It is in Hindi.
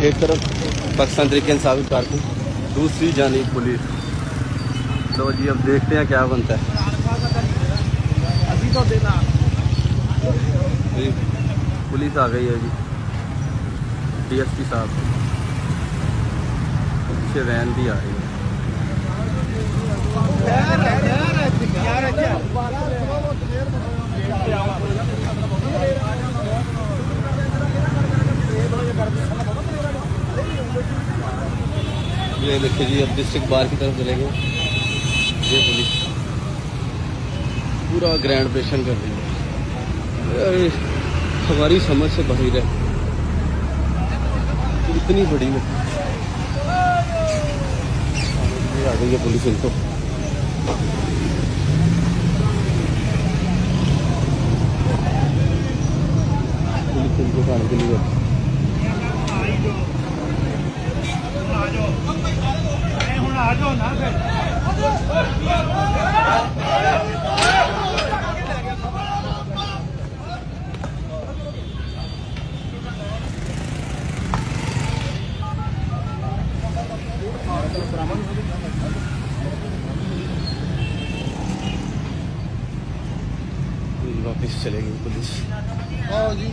एक तरफ पाकिस्तान तरीके इंसाफ कारकुन, दूसरी जानिब पुलिस। तो जी अब देखते हैं क्या बनता है। अभी तो देना पुलिस आ गई है जी, DSP साहब, पीछे वैन भी आ रही है। ये देखिए जी, अब डिस्ट्रिक्ट बार की तरफ चलेंगे। ये पुलिस पूरा ग्रैंड ऑपरेशन कर रही है। अरे हमारी समझ से बाहर है, इतनी बड़ी में आ गई है पुलिस इनको। पुलिस इनको खाने के लिए वापस चलेगी पुलिस। हाँ जी।